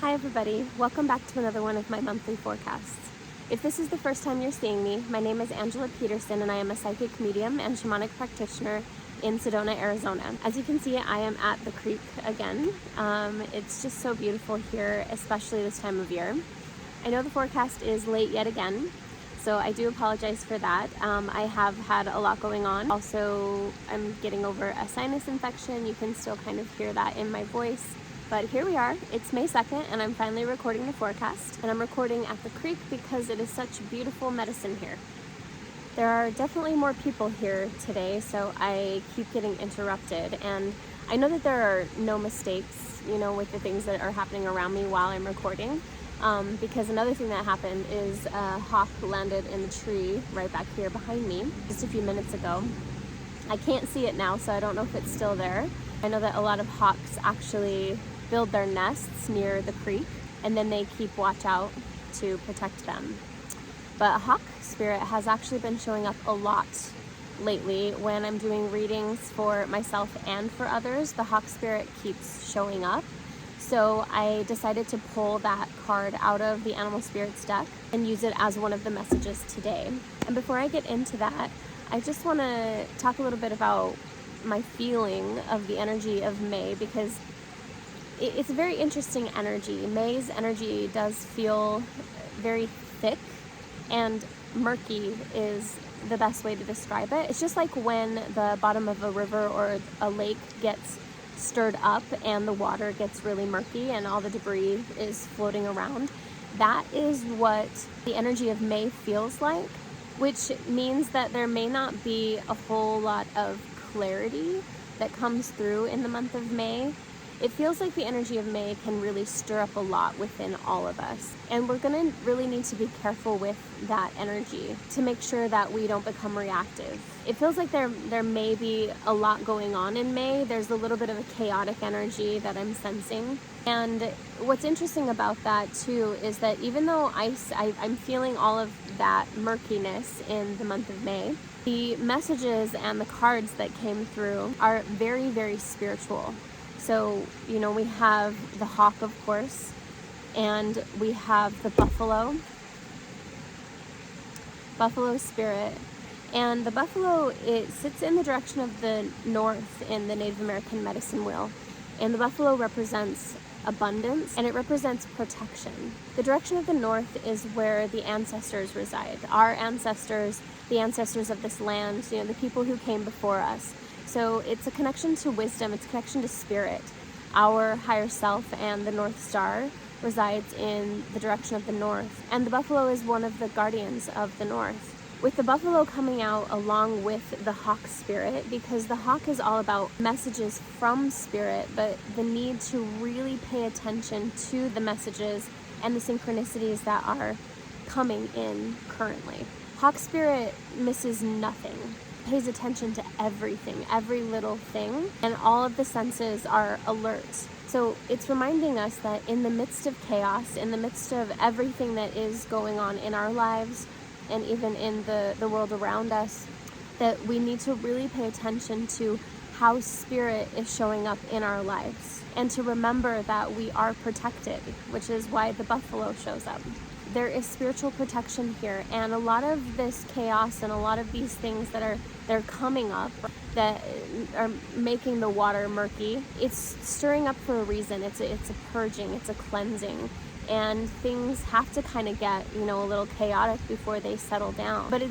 Hi everybody, welcome back to another one of my monthly forecasts. If this is the first time you're seeing me, my name is Angela Peterson and I am a psychic medium and shamanic practitioner in Sedona, Arizona. As you can see, I am at the creek again. It's just so beautiful here, especially this time of year. I know the forecast is late yet again, so I do apologize for that. I have had a lot going on. Also, I'm getting over a sinus infection. You can still kind of hear that in my voice. But here we are, it's May 2nd and I'm finally recording the forecast. And I'm recording at the creek because it is such beautiful medicine here. There are definitely more people here today, so I keep getting interrupted. And I know that there are no mistakes, with the things that are happening around me while I'm recording. Because another thing that happened is a hawk landed in the tree right back here behind me just a few minutes ago. I can't see it now, so I don't know if it's still there. I know that a lot of hawks actually build their nests near the creek and then they keep watch out to protect them. But a hawk spirit has actually been showing up a lot lately when I'm doing readings for myself and for others. The hawk spirit keeps showing up. So I decided to pull that card out of the Animal Spirits deck and use it as one of the messages today. And before I get into that, I just want to talk a little bit about my feeling of the energy of May, because it's a very interesting energy. May's energy does feel very thick, and murky is the best way to describe it. It's just like when the bottom of a river or a lake gets stirred up and the water gets really murky and all the debris is floating around. That is what the energy of May feels like, which means that there may not be a whole lot of clarity that comes through in the month of May. It feels like the energy of May can really stir up a lot within all of us. And we're gonna really need to be careful with that energy to make sure that we don't become reactive. It feels like there may be a lot going on in May. There's a little bit of a chaotic energy that I'm sensing. And what's interesting about that too is that even though I'm feeling all of that murkiness in the month of May, the messages and the cards that came through are very, very spiritual. So, we have the hawk, of course, and we have the buffalo spirit. And the buffalo, it sits in the direction of the north in the Native American medicine wheel. And the buffalo represents abundance and it represents protection. The direction of the north is where the ancestors reside. Our ancestors, the ancestors of this land, the people who came before us. So it's a connection to wisdom, it's a connection to spirit. Our higher self and the North Star resides in the direction of the north. And the buffalo is one of the guardians of the north. With the buffalo coming out along with the hawk spirit, because the hawk is all about messages from spirit, but the need to really pay attention to the messages and the synchronicities that are coming in currently. Hawk spirit misses nothing, pays attention to everything, every little thing, and all of the senses are alert. So it's reminding us that in the midst of chaos, in the midst of everything that is going on in our lives, and even in the world around us, that we need to really pay attention to how spirit is showing up in our lives, and to remember that we are protected, which is why the buffalo shows up. There is spiritual protection here, and a lot of this chaos and a lot of these things that they're coming up that are making the water murky, it's stirring up for a reason. It's a purging, it's a cleansing, and things have to kind of get a little chaotic before they settle down. But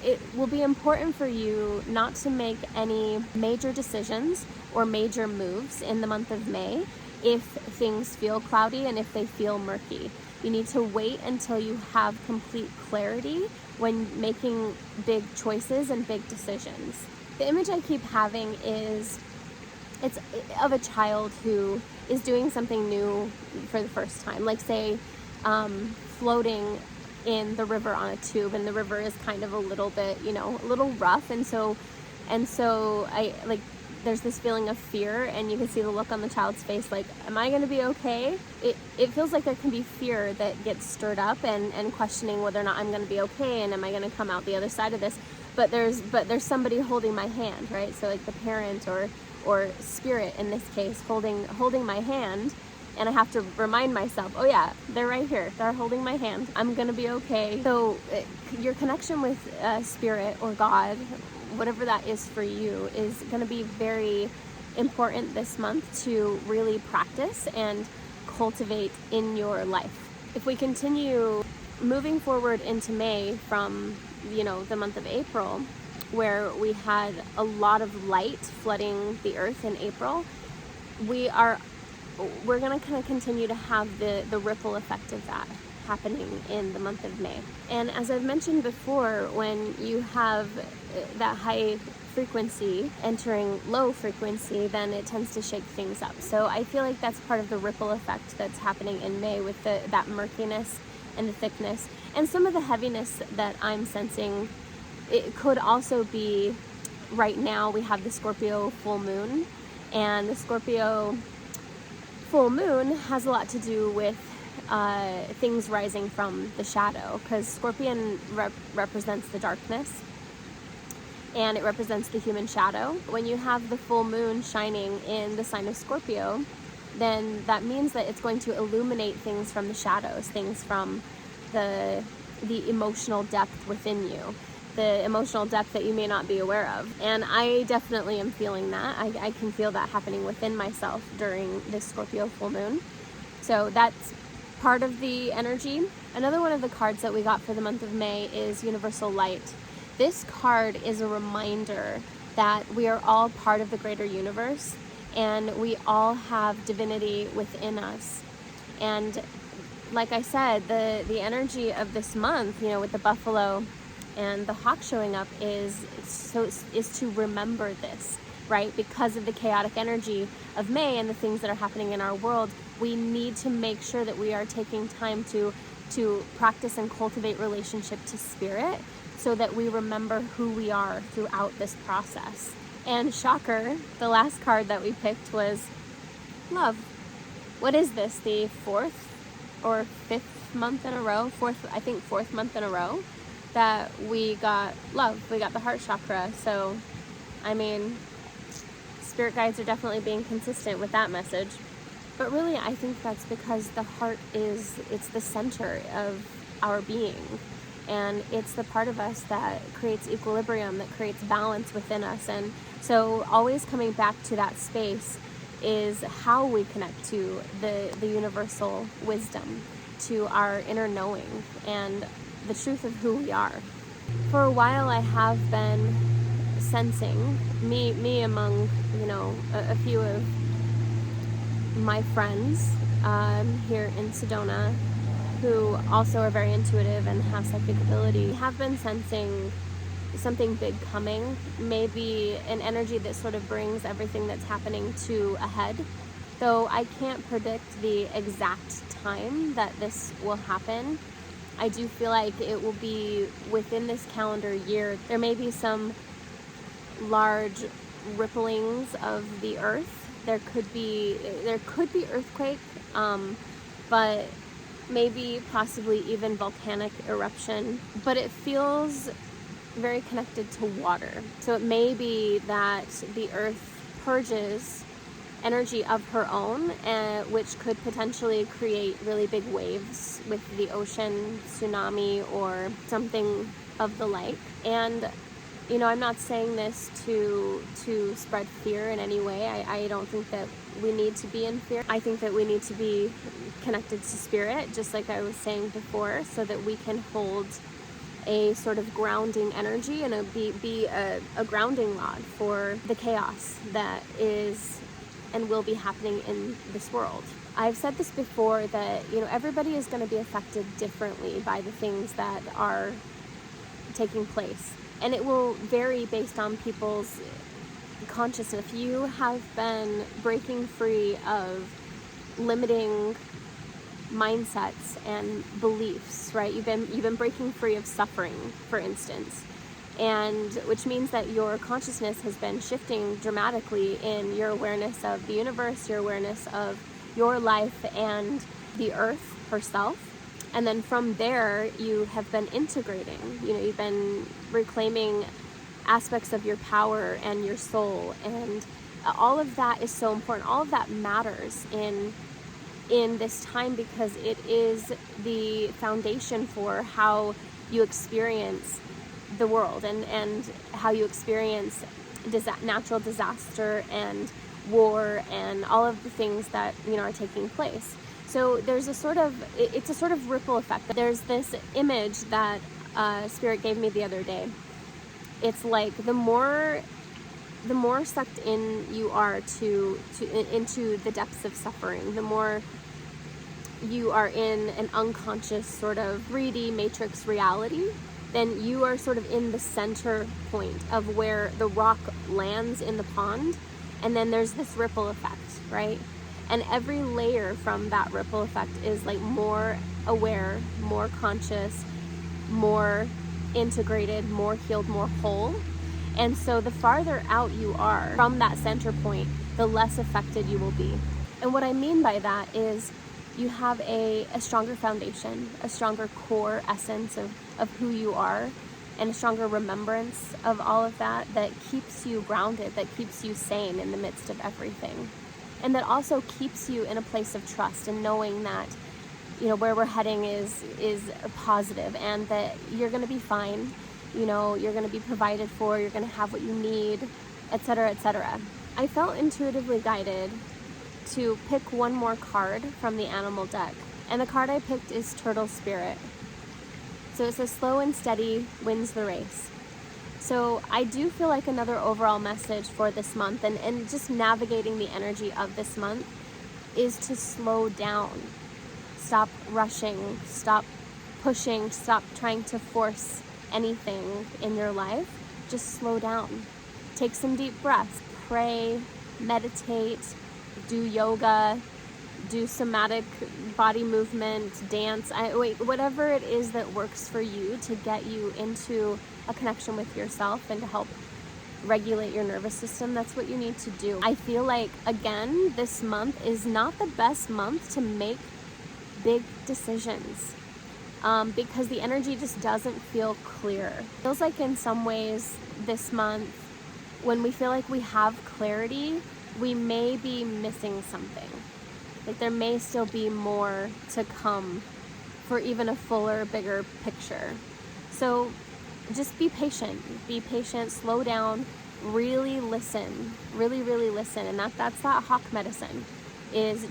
it will be important for you not to make any major decisions or major moves in the month of May if things feel cloudy and if they feel murky. You need to wait until you have complete clarity when making big choices and big decisions. The image I keep having it's of a child who is doing something new for the first time. Like say, floating in the river on a tube, and the river is kind of a little bit, a little rough. And so there's this feeling of fear, and you can see the look on the child's face, like, am I going to be okay? It feels like there can be fear that gets stirred up and questioning whether or not I'm going to be okay, and am I going to come out the other side of this? But there's somebody holding my hand, right? So like the parent or spirit in this case holding my hand, And I have to remind myself, oh yeah, they're right here. They're holding my hand. I'm gonna be okay. So your connection with spirit or God, whatever that is for you, is gonna be very important this month to really practice and cultivate in your life. If we continue moving forward into May from, the month of April, where we had a lot of light flooding the earth in April, we're going to kind of continue to have the ripple effect of that happening in the month of May. And as I've mentioned before, when you have that high frequency entering low frequency, then it tends to shake things up. So I feel like that's part of the ripple effect that's happening in May with that murkiness and the thickness and some of the heaviness that I'm sensing. It could also be, right now we have the Scorpio full moon, and the Scorpio full moon has a lot to do with things rising from the shadow, because Scorpion represents the darkness and it represents the human shadow. When you have the full moon shining in the sign of Scorpio, then that means that it's going to illuminate things from the shadows, things from the emotional depth within you, the emotional depth that you may not be aware of. And I definitely am feeling that. I can feel that happening within myself during this Scorpio full moon. So that's part of the energy. Another one of the cards that we got for the month of May is Universal Light. This card is a reminder that we are all part of the greater universe, and we all have divinity within us. And like I said, the energy of this month, with the buffalo and the hawk showing up is to remember this, right? Because of the chaotic energy of May and the things that are happening in our world, we need to make sure that we are taking time to practice and cultivate relationship to spirit, so that we remember who we are throughout this process. And shocker, the last card that we picked was love. What is this, the fourth or fifth month in a row? Fourth month in a row that we got love. We got the heart chakra. So, spirit guides are definitely being consistent with that message. But really, I think that's because the heart it's the center of our being. And it's the part of us that creates equilibrium, that creates balance within us. And so always coming back to that space is how we connect to the universal wisdom, to our inner knowing and the truth of who we are. For a while, I have been sensing, me among, a few of my friends here in Sedona, who also are very intuitive and have psychic ability, have been sensing something big coming, maybe an energy that sort of brings everything that's happening to a head. Though I can't predict the exact time that this will happen, I do feel like it will be within this calendar year. There may be some large ripplings of the earth. There could be earthquake, but maybe possibly even volcanic eruption, but it feels very connected to water. So it may be that the earth purges energy of her own, which could potentially create really big waves with the ocean, tsunami, or something of the like. And I'm not saying this to spread fear in any way. I don't think that we need to be in fear. I think that we need to be connected to spirit, just like I was saying before, so that we can hold a sort of grounding energy and be a grounding rod for the chaos that is and will be happening in this world. I've said this before, that everybody is going to be affected differently by the things that are taking place, and it will vary based on people's consciousness. If you have been breaking free of limiting mindsets and beliefs, right? You've been breaking free of suffering, for instance, and which means that your consciousness has been shifting dramatically in your awareness of the universe, your awareness of your life and the earth herself. And then from there, you have been integrating, you've been reclaiming aspects of your power and your soul, and all of that is so important. All of that matters in in this time, because it is the foundation for how you experience the world and how you experience natural disaster and war and all of the things that, you know, are taking place. So there's a sort of, it's a sort of ripple effect. There's this image that Spirit gave me the other day. It's like the more sucked in you are into the depths of suffering, the more you are in an unconscious sort of 3D matrix reality, then you are sort of in the center point of where the rock lands in the pond, and then there's this ripple effect, right? And every layer from that ripple effect is like more aware, more conscious, more integrated, more healed, more whole. And so the farther out you are from that center point, the less affected you will be. And what I mean by that is you have a stronger foundation, a stronger core essence of who you are, and a stronger remembrance of all of that keeps you grounded, that keeps you sane in the midst of everything. And that also keeps you in a place of trust and knowing that, you know, where we're heading is positive, and that you're going to be fine. You know, you're going to be provided for, you're going to have what you need, etc., etc. I felt intuitively guided to pick one more card from the animal deck, and the card I picked is Turtle Spirit. So it says slow and steady wins the race. So I do feel like another overall message for this month, and just navigating the energy of this month, is to slow down. Stop rushing, stop pushing, stop trying to force anything in your life. Just slow down. Take some deep breaths, pray, meditate, do yoga, do somatic body movement, dance, whatever it is that works for you to get you into a connection with yourself and to help regulate your nervous system. That's what you need to do. I feel like, again, this month is not the best month to make big decisions. Because the energy just doesn't feel clear. It feels like in some ways this month, when we feel like we have clarity, we may be missing something. Like there may still be more to come for even a fuller, bigger picture. So just be patient, slow down, really listen, really listen. And that's that hawk medicine, is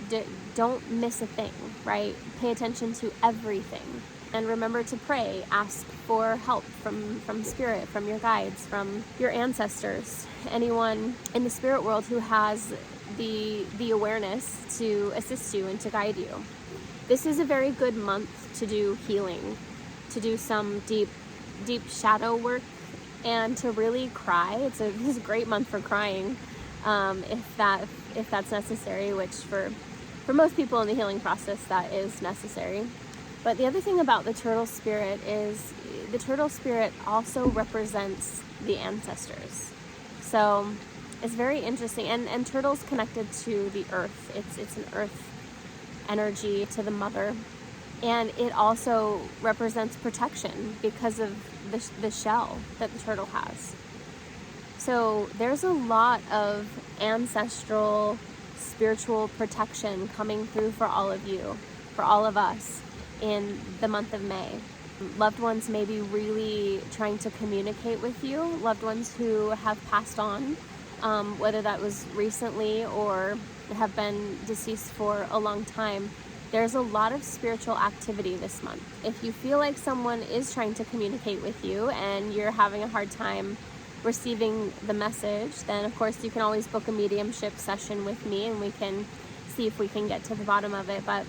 don't miss a thing, right? Pay attention to everything. And remember to pray, ask for help from spirit, from your guides, from your ancestors, anyone in the spirit world who has the awareness to assist you and to guide you. This is a very good month to do healing, to do some deep shadow work, and to really cry. This is a great month for crying, if that's necessary, which for most people in the healing process that is necessary. But the other thing about the turtle spirit is the turtle spirit also represents the ancestors. So it's very interesting. And turtles connected to the earth. It's an earth energy, to the mother. And it also represents protection because of the shell that the turtle has. So there's a lot of ancestral spiritual protection coming through for all of you, for all of us, in the month of May. Loved ones may be really trying to communicate with you, loved ones who have passed on, whether that was recently or have been deceased for a long time. There's a lot of spiritual activity this month. If you feel like someone is trying to communicate with you and you're having a hard time receiving the message, then of course you can always book a mediumship session with me and we can see if we can get to the bottom of it. But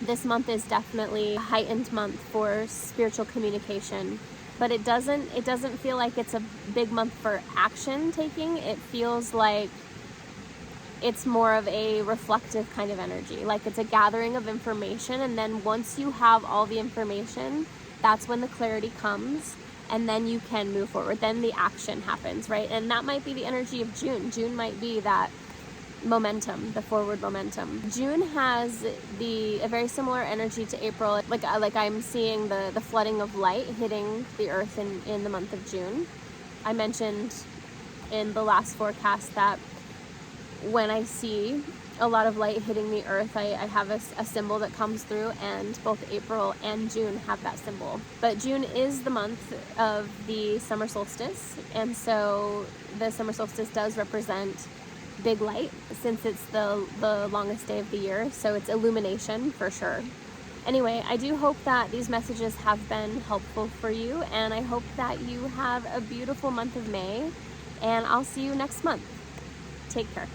this month is definitely a heightened month for spiritual communication, but it doesn't feel like it's a big month for action taking. It feels like it's more of a reflective kind of energy, like it's a gathering of information, and then once you have all the information, that's when the clarity comes, and then you can move forward, then the action happens, right? And that might be the energy of June. June might be that momentum, the forward momentum. June has a very similar energy to April. Like I'm seeing the flooding of light hitting the earth in the month of June. I mentioned in the last forecast that when I see a lot of light hitting the earth. I have a symbol that comes through, and both April and June have that symbol. But June is the month of the summer solstice, and so the summer solstice does represent big light, since it's the longest day of the year, so it's illumination for sure. Anyway, I do hope that these messages have been helpful for you, and I hope that you have a beautiful month of May, and I'll see you next month. Take care.